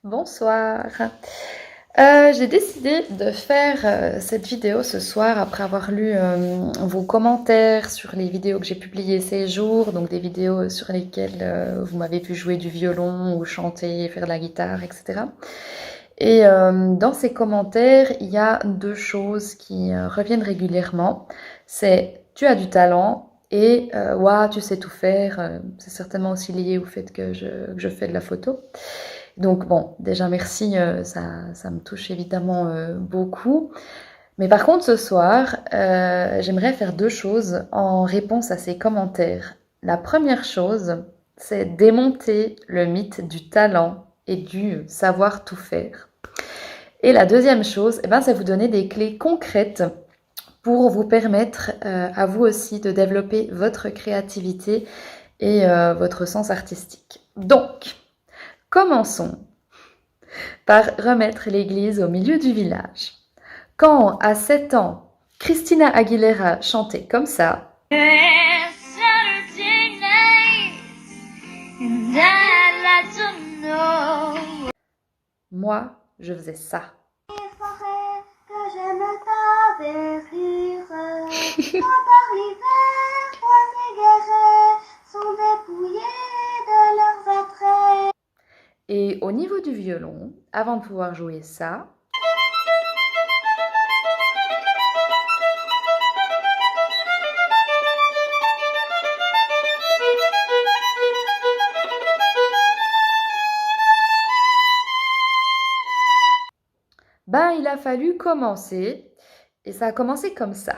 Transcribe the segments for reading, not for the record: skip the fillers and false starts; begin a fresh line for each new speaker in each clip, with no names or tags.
Bonsoir. J'ai décidé de faire cette vidéo ce soir après avoir lu vos commentaires sur les vidéos que j'ai publiées ces jours, donc des vidéos sur lesquelles vous m'avez vu jouer du violon ou chanter, faire de la guitare, etc. Et dans ces commentaires, il y a deux choses qui reviennent régulièrement. C'est tu as du talent et ouah, tu sais tout faire. C'est certainement aussi lié au fait que je fais de la photo. Donc bon, déjà merci, ça me touche évidemment beaucoup. Mais par contre, ce soir, j'aimerais faire deux choses en réponse à ces commentaires. La première chose, c'est démonter le mythe du talent et du savoir tout faire. Et la deuxième chose, c'est vous donner des clés concrètes pour vous permettre à vous aussi de développer votre créativité et votre sens artistique. Donc, commençons par remettre l'église au milieu du village. Quand, à 7 ans, Christina Aguilera chantait comme ça, moi, je faisais ça. Et au niveau du violon, avant de pouvoir jouer ça, il a fallu commencer, et ça a commencé comme ça.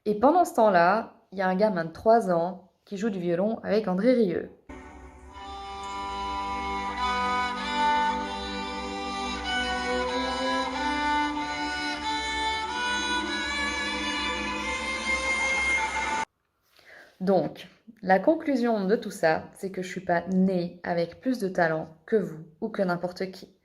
Et pendant ce temps-là, il y a un gamin de 3 ans qui joue du violon avec André Rieu. Donc, la conclusion de tout ça, c'est que je ne suis pas née avec plus de talent que vous ou que n'importe qui.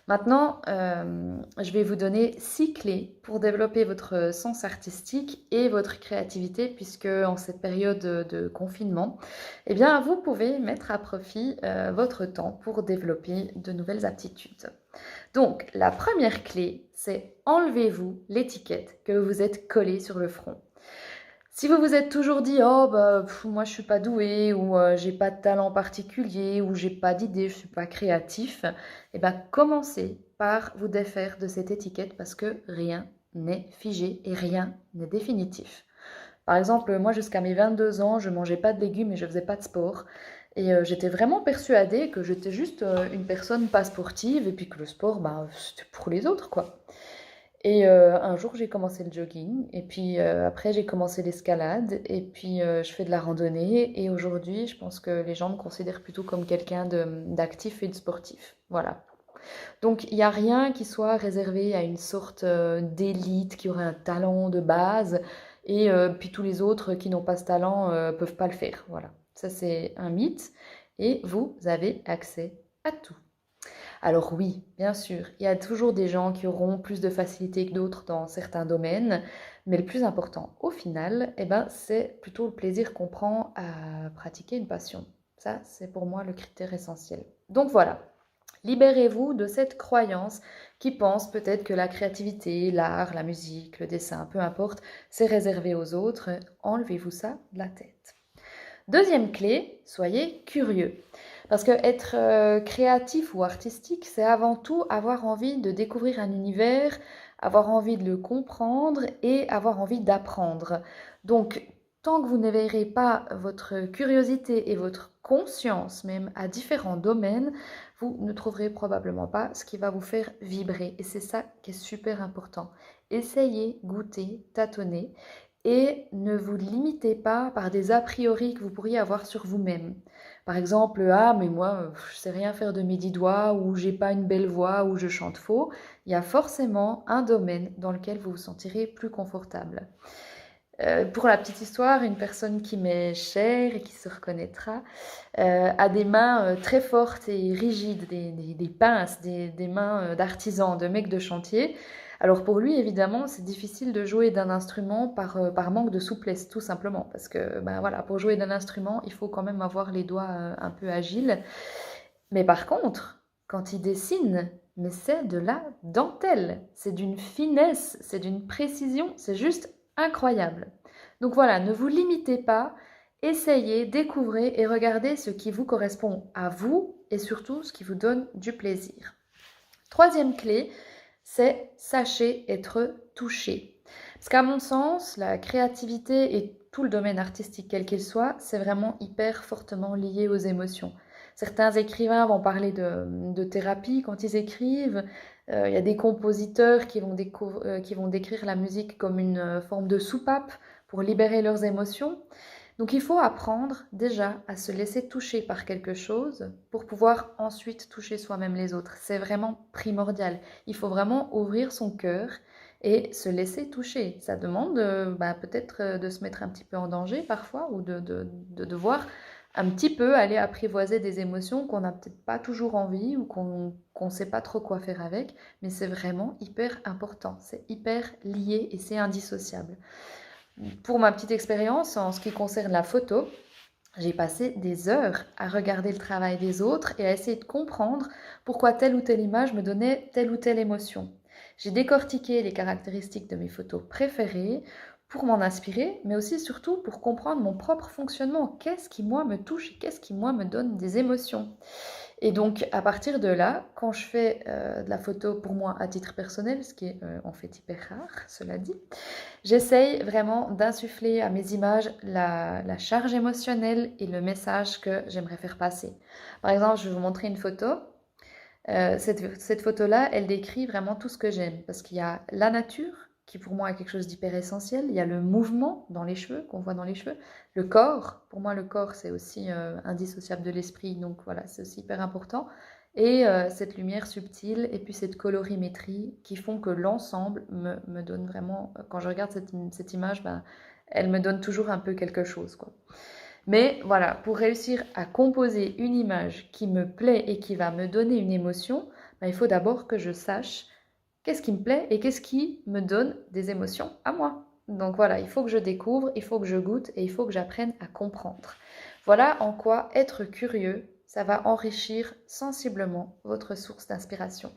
Maintenant, je vais vous donner 6 clés pour développer votre sens artistique et votre créativité, puisque en cette période de confinement, vous pouvez mettre à profit votre temps pour développer de nouvelles aptitudes. Donc, la première clé, c'est enlevez-vous l'étiquette que vous êtes collé sur le front. Si vous vous êtes toujours dit moi je suis pas doué ou j'ai pas de talent particulier ou j'ai pas d'idée, je suis pas créatif, commencez par vous défaire de cette étiquette parce que rien n'est figé et rien n'est définitif. Par exemple, moi jusqu'à mes 22 ans, je mangeais pas de légumes et je faisais pas de sport. Et j'étais vraiment persuadée que j'étais juste une personne pas sportive et puis que le sport, c'était pour les autres, quoi. Et un jour, j'ai commencé le jogging et puis après, j'ai commencé l'escalade et puis je fais de la randonnée et aujourd'hui, je pense que les gens me considèrent plutôt comme quelqu'un d'actif et de sportif. Voilà. Donc, il n'y a rien qui soit réservé à une sorte d'élite qui aurait un talent de base et puis tous les autres qui n'ont pas ce talent peuvent pas le faire. Voilà. Ça, c'est un mythe et vous avez accès à tout. Alors oui, bien sûr, il y a toujours des gens qui auront plus de facilité que d'autres dans certains domaines, mais le plus important au final, c'est plutôt le plaisir qu'on prend à pratiquer une passion. Ça, c'est pour moi le critère essentiel. Donc voilà, libérez-vous de cette croyance qui pense peut-être que la créativité, l'art, la musique, le dessin, peu importe, c'est réservé aux autres. Enlevez-vous ça de la tête. Deuxième clé, soyez curieux. Parce que être créatif ou artistique, c'est avant tout avoir envie de découvrir un univers, avoir envie de le comprendre et avoir envie d'apprendre. Donc, tant que vous n'éveillerez pas votre curiosité et votre conscience même à différents domaines, vous ne trouverez probablement pas ce qui va vous faire vibrer. Et c'est ça qui est super important. Essayez, goûtez, tâtonnez et ne vous limitez pas par des a priori que vous pourriez avoir sur vous-même. Par exemple, mais moi, je sais rien faire de mes 10 doigts, ou j'ai pas une belle voix, ou je chante faux. Il y a forcément un domaine dans lequel vous vous sentirez plus confortable. Pour la petite histoire, une personne qui m'est chère et qui se reconnaîtra a des mains très fortes et rigides, des pinces, des mains d'artisan, de mec de chantier. Alors pour lui, évidemment, c'est difficile de jouer d'un instrument par manque de souplesse, tout simplement. Parce que ben voilà, pour jouer d'un instrument, il faut quand même avoir les doigts un peu agiles. Mais par contre, quand il dessine, mais c'est de la dentelle, c'est d'une finesse, c'est d'une précision, c'est juste incroyable. Donc voilà, ne vous limitez pas, essayez, découvrez et regardez ce qui vous correspond à vous et surtout ce qui vous donne du plaisir. Troisième clé, c'est sachez être touché. Parce qu'à mon sens, la créativité et tout le domaine artistique quel qu'il soit, c'est vraiment hyper fortement lié aux émotions. Certains écrivains vont parler de thérapie quand ils écrivent. Il y a des compositeurs qui vont décrire la musique comme une forme de soupape pour libérer leurs émotions. Donc il faut apprendre déjà à se laisser toucher par quelque chose pour pouvoir ensuite toucher soi-même les autres. C'est vraiment primordial. Il faut vraiment ouvrir son cœur et se laisser toucher. Ça demande peut-être de se mettre un petit peu en danger parfois ou de devoir un petit peu aller apprivoiser des émotions qu'on n'a peut-être pas toujours envie ou qu'on ne sait pas trop quoi faire avec, mais c'est vraiment hyper important, c'est hyper lié et c'est indissociable. Pour ma petite expérience en ce qui concerne la photo, j'ai passé des heures à regarder le travail des autres et à essayer de comprendre pourquoi telle ou telle image me donnait telle ou telle émotion. J'ai décortiqué les caractéristiques de mes photos préférées pour m'en inspirer, mais aussi surtout pour comprendre mon propre fonctionnement. Qu'est-ce qui, moi, me touche et qu'est-ce qui, moi, me donne des émotions. Et donc, à partir de là, quand je fais de la photo pour moi à titre personnel, ce qui est en fait hyper rare, cela dit, j'essaye vraiment d'insuffler à mes images la charge émotionnelle et le message que j'aimerais faire passer. Par exemple, je vais vous montrer une photo. Cette photo-là, elle décrit vraiment tout ce que j'aime parce qu'il y a la nature, qui pour moi est quelque chose d'hyper essentiel. Il y a le mouvement dans les cheveux, qu'on voit dans les cheveux. Le corps, pour moi le corps c'est aussi indissociable de l'esprit, donc voilà, c'est aussi hyper important. Et cette lumière subtile et puis cette colorimétrie qui font que l'ensemble me donne vraiment, quand je regarde cette image, ben, elle me donne toujours un peu quelque chose, quoi. Mais voilà, pour réussir à composer une image qui me plaît et qui va me donner une émotion, ben, il faut d'abord que je sache qu'est-ce qui me plaît et qu'est-ce qui me donne des émotions à moi. Donc voilà, il faut que je découvre, il faut que je goûte et il faut que j'apprenne à comprendre. Voilà en quoi être curieux, ça va enrichir sensiblement votre source d'inspiration.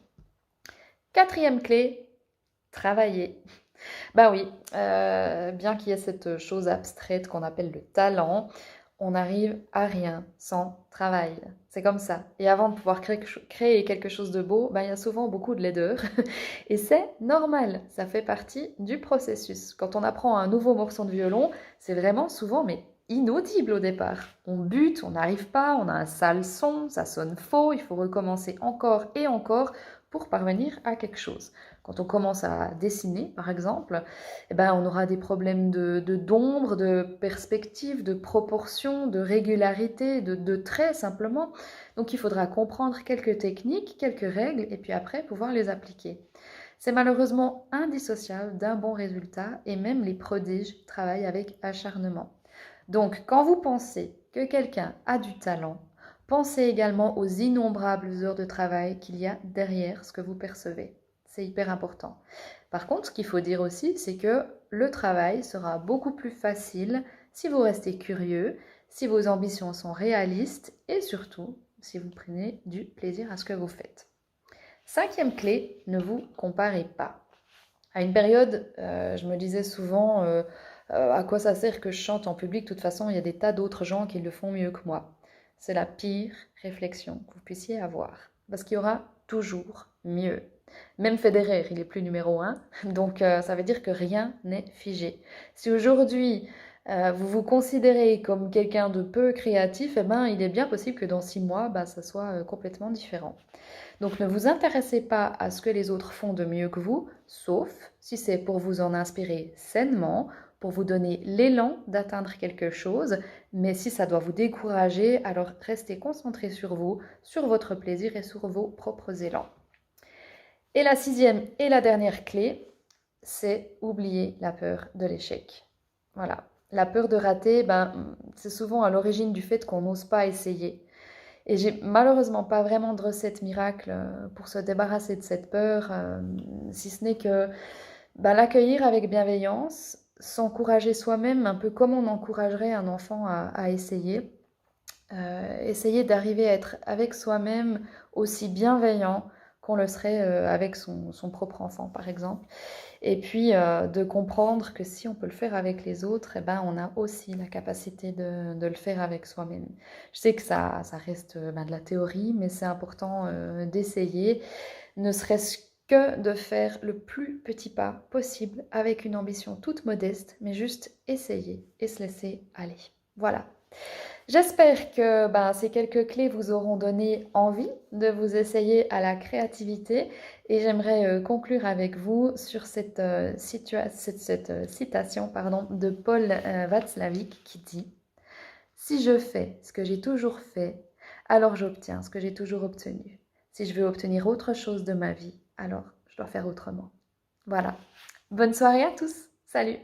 Quatrième clé, travailler. Ben oui, bien qu'il y ait cette chose abstraite qu'on appelle le talent, on n'arrive à rien sans travail. C'est comme ça. Et avant de pouvoir créer quelque chose de beau, ben, il y a souvent beaucoup de laideur. Et c'est normal, ça fait partie du processus. Quand on apprend un nouveau morceau de violon, c'est vraiment souvent mais inaudible au départ. On bute, on n'arrive pas, on a un sale son, ça sonne faux, il faut recommencer encore et encore pour parvenir à quelque chose. Quand on commence à dessiner, par exemple, eh ben, on aura des problèmes d'ombre, de perspective, de proportion, de régularité, de traits simplement. Donc il faudra comprendre quelques techniques, quelques règles, et puis après pouvoir les appliquer. C'est malheureusement indissociable d'un bon résultat, et même les prodiges travaillent avec acharnement. Donc quand vous pensez que quelqu'un a du talent, pensez également aux innombrables heures de travail qu'il y a derrière ce que vous percevez. C'est hyper important. Par contre, ce qu'il faut dire aussi, c'est que le travail sera beaucoup plus facile si vous restez curieux, si vos ambitions sont réalistes et surtout si vous prenez du plaisir à ce que vous faites. Cinquième clé, ne vous comparez pas. À une période, je me disais souvent à quoi ça sert que je chante en public, de toute façon, il y a des tas d'autres gens qui le font mieux que moi. C'est la pire réflexion que vous puissiez avoir. Parce qu'il y aura toujours mieux. Même Federer, il est plus numéro 1, donc ça veut dire que rien n'est figé. Si aujourd'hui vous vous considérez comme quelqu'un de peu créatif, eh ben, il est bien possible que dans 6 mois, ça soit complètement différent. Donc ne vous intéressez pas à ce que les autres font de mieux que vous, sauf si c'est pour vous en inspirer sainement, pour vous donner l'élan d'atteindre quelque chose, mais si ça doit vous décourager, alors restez concentré sur vous, sur votre plaisir et sur vos propres élans. Et la sixième et la dernière clé, c'est oublier la peur de l'échec. Voilà. La peur de rater, ben, c'est souvent à l'origine du fait qu'on n'ose pas essayer. Et j'ai malheureusement pas vraiment de recette miracle pour se débarrasser de cette peur, si ce n'est que ben, l'accueillir avec bienveillance, s'encourager soi-même, un peu comme on encouragerait un enfant à essayer. Essayer d'arriver à être avec soi-même aussi bienveillant qu'on le serait avec son propre enfant, par exemple. Et puis de comprendre que si on peut le faire avec les autres, eh ben, on a aussi la capacité de le faire avec soi-même. Je sais que ça reste ben, de la théorie, mais c'est important d'essayer, ne serait-ce que de faire le plus petit pas possible avec une ambition toute modeste, mais juste essayer et se laisser aller. Voilà. J'espère que ben, ces quelques clés vous auront donné envie de vous essayer à la créativité et j'aimerais conclure avec vous sur cette citation pardon, de Paul Václavic qui dit si je fais ce que j'ai toujours fait, alors j'obtiens ce que j'ai toujours obtenu. Si je veux obtenir autre chose de ma vie, alors je dois faire autrement. Voilà. Bonne soirée à tous. Salut.